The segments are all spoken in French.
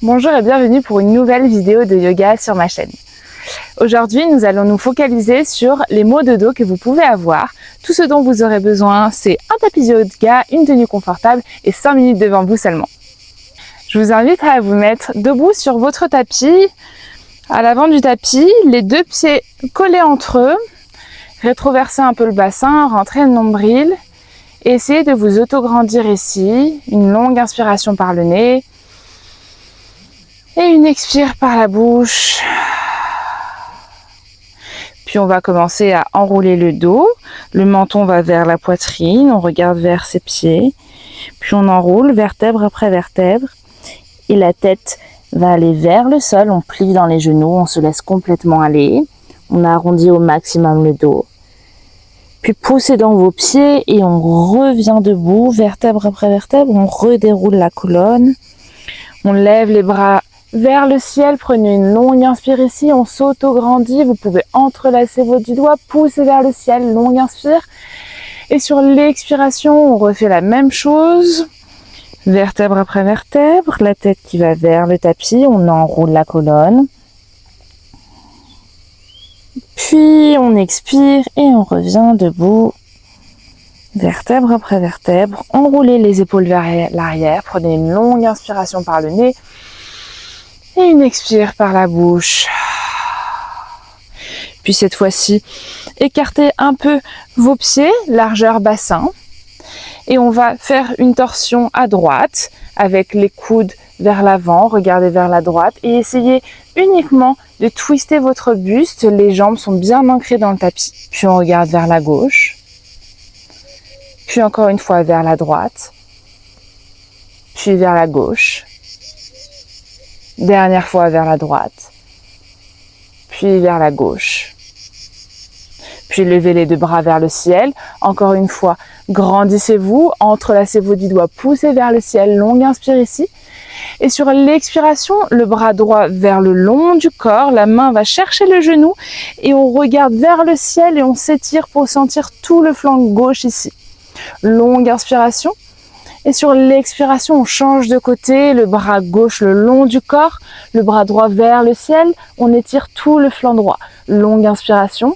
Bonjour et bienvenue pour une nouvelle vidéo de yoga sur ma chaîne. Aujourd'hui, nous allons nous focaliser sur les maux de dos que vous pouvez avoir. Tout ce dont vous aurez besoin, c'est un tapis de yoga, une tenue confortable et 5 minutes devant vous seulement. Je vous invite à vous mettre debout sur votre tapis, à l'avant du tapis, les deux pieds collés entre eux, rétroverser un peu le bassin, rentrer le nombril et essayez de vous autograndir ici. Une longue inspiration par le nez. Et une expire par la bouche. Puis on va commencer à enrouler le dos. Le menton va vers la poitrine, on regarde vers ses pieds. Puis on enroule vertèbre après vertèbre. Et la tête va aller vers le sol, on plie dans les genoux, on se laisse complètement aller. On arrondit au maximum le dos. Puis poussez dans vos pieds et on revient debout, vertèbre après vertèbre. On redéroule la colonne. On lève les bras vers le ciel, prenez une longue inspire ici, on s'auto-grandit, vous pouvez entrelacer vos 10 doigts, pousser vers le ciel, longue inspire. Et sur l'expiration, on refait la même chose, vertèbre après vertèbre, la tête qui va vers le tapis, on enroule la colonne. Puis on expire et on revient debout, vertèbre après vertèbre, enroulez les épaules vers l'arrière, prenez une longue inspiration par le nez. Et une expire par la bouche. Puis cette fois-ci, écartez un peu vos pieds, largeur bassin. Et on va faire une torsion à droite avec les coudes vers l'avant, regardez vers la droite et essayez uniquement de twister votre buste. Les jambes sont bien ancrées dans le tapis. Puis on regarde vers la gauche. Puis encore une fois vers la droite. Puis vers la gauche. Dernière fois vers la droite, puis vers la gauche. Puis levez les deux bras vers le ciel. Encore une fois, grandissez-vous, entrelacez vos 10 doigts, poussez vers le ciel, longue inspire ici. Et sur l'expiration, le bras droit vers le long du corps, la main va chercher le genou et on regarde vers le ciel et on s'étire pour sentir tout le flanc gauche ici. Longue inspiration. Et sur l'expiration, on change de côté, le bras gauche le long du corps, le bras droit vers le ciel, on étire tout le flanc droit. Longue inspiration.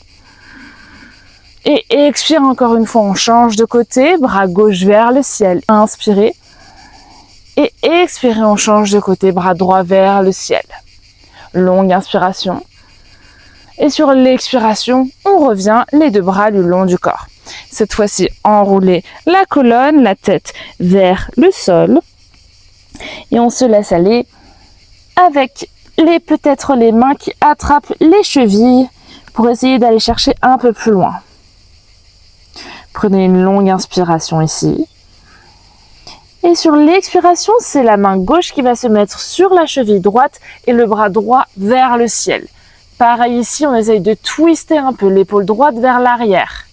Et expire encore une fois, on change de côté, bras gauche vers le ciel, inspirez. Et expirez, on change de côté, bras droit vers le ciel. Longue inspiration. Et sur l'expiration, on revient les deux bras le long du corps. Cette fois-ci, enroulez la colonne, la tête vers le sol. Et on se laisse aller avec peut-être les mains qui attrapent les chevilles pour essayer d'aller chercher un peu plus loin. Prenez une longue inspiration ici. Et sur l'expiration, c'est la main gauche qui va se mettre sur la cheville droite et le bras droit vers le ciel. Pareil ici, on essaye de twister un peu l'épaule droite vers l'arrière.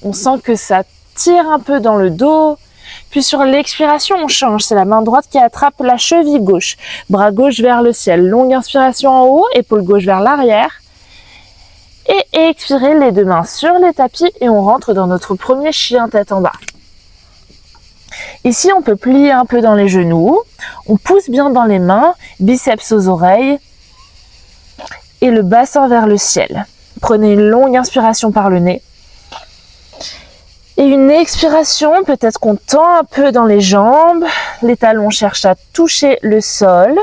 On sent que ça tire un peu dans le dos. Puis sur l'expiration, on change. C'est la main droite qui attrape la cheville gauche. Bras gauche vers le ciel. Longue inspiration en haut, épaule gauche vers l'arrière. Et expirez les deux mains sur les tapis et on rentre dans notre premier chien tête en bas. Ici, on peut plier un peu dans les genoux. On pousse bien dans les mains, biceps aux oreilles. Et le bassin vers le ciel. Prenez une longue inspiration par le nez. Et une expiration, peut-être qu'on tend un peu dans les jambes. Les talons cherchent à toucher le sol.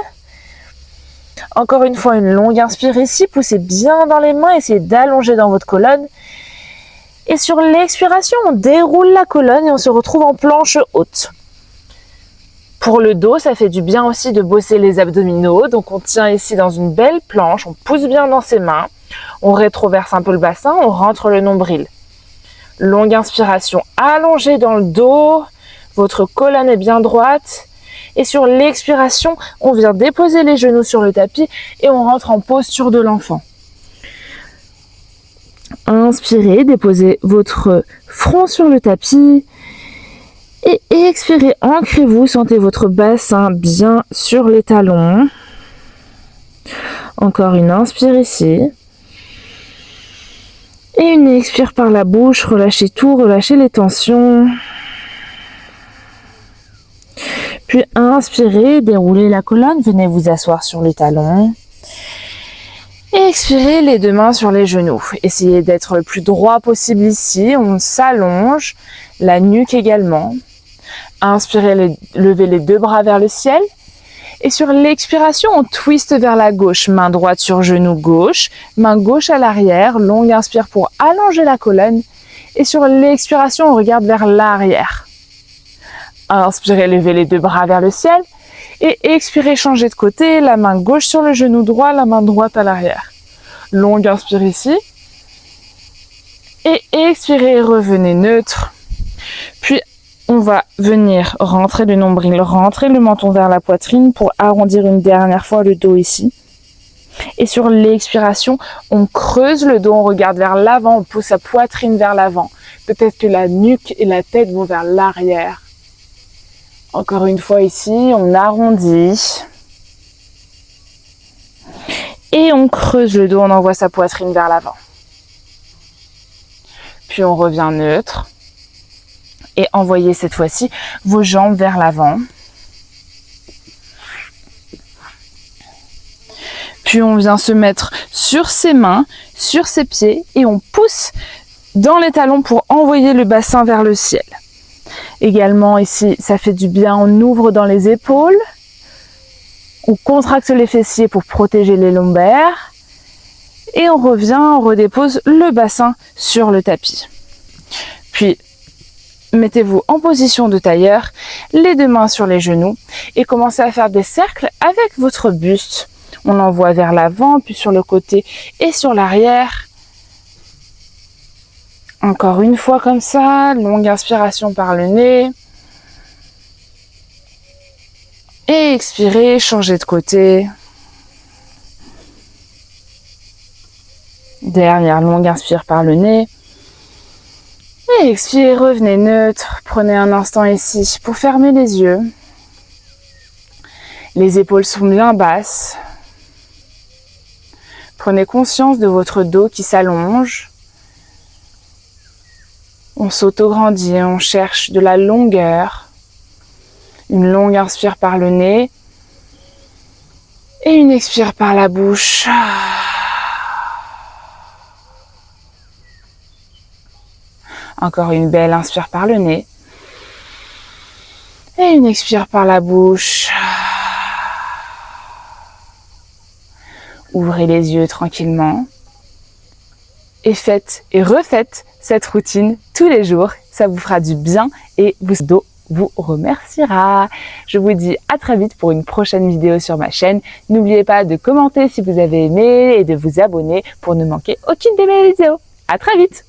Encore une fois, une longue inspire ici. Poussez bien dans les mains, essayez d'allonger dans votre colonne. Et sur l'expiration, on déroule la colonne et on se retrouve en planche haute. Pour le dos, ça fait du bien aussi de bosser les abdominaux. Donc on tient ici dans une belle planche, on pousse bien dans ses mains. On rétroverse un peu le bassin, on rentre le nombril. Longue inspiration, allongée dans le dos, votre colonne est bien droite. Et sur l'expiration, on vient déposer les genoux sur le tapis et on rentre en posture de l'enfant. Inspirez, déposez votre front sur le tapis. Et expirez, ancrez-vous, sentez votre bassin bien sur les talons. Encore une inspire ici. Et une expire par la bouche, relâchez tout, relâchez les tensions. Puis inspirez, déroulez la colonne, venez vous asseoir sur les talons. Et expirez les deux mains sur les genoux. Essayez d'être le plus droit possible ici. On s'allonge, la nuque également. Inspirez, levez les deux bras vers le ciel. Et sur l'expiration, on twiste vers la gauche. Main droite sur genou gauche, main gauche à l'arrière. Longue inspire pour allonger la colonne. Et sur l'expiration, on regarde vers l'arrière. Inspirez, levez les deux bras vers le ciel. Et expirez, changez de côté, la main gauche sur le genou droit, la main droite à l'arrière. Longue inspire ici. Et expirez, revenez neutre. Puis, on va venir rentrer le nombril, rentrer le menton vers la poitrine pour arrondir une dernière fois le dos ici. Et sur l'expiration, on creuse le dos, on regarde vers l'avant, on pousse sa poitrine vers l'avant. Peut-être que la nuque et la tête vont vers l'arrière. Encore une fois ici, on arrondit. Et on creuse le dos, on envoie sa poitrine vers l'avant. Puis on revient neutre. Et envoyez cette fois-ci vos jambes vers l'avant. Puis on vient se mettre sur ses mains, sur ses pieds et on pousse dans les talons pour envoyer le bassin vers le ciel. Également ici, ça fait du bien, on ouvre dans les épaules, on contracte les fessiers pour protéger les lombaires et on revient, on redépose le bassin sur le tapis. Puis, mettez-vous en position de tailleur, les deux mains sur les genoux et commencez à faire des cercles avec votre buste. On envoie vers l'avant, puis sur le côté et sur l'arrière. Encore une fois comme ça, longue inspiration par le nez. Et expirez, changez de côté. Dernière longue inspire par le nez. Et expirez, revenez neutre. Prenez un instant ici pour fermer les yeux. Les épaules sont bien basses. Prenez conscience de votre dos qui s'allonge. On s'auto-grandit, on cherche de la longueur. Une longue inspire par le nez. Et une expire par la bouche. Encore une belle inspire par le nez. Et une expire par la bouche. Ouvrez les yeux tranquillement. Et faites et refaites cette routine tous les jours. Ça vous fera du bien et votre dos vous remerciera. Je vous dis à très vite pour une prochaine vidéo sur ma chaîne. N'oubliez pas de commenter si vous avez aimé et de vous abonner pour ne manquer aucune de mes vidéos. À très vite!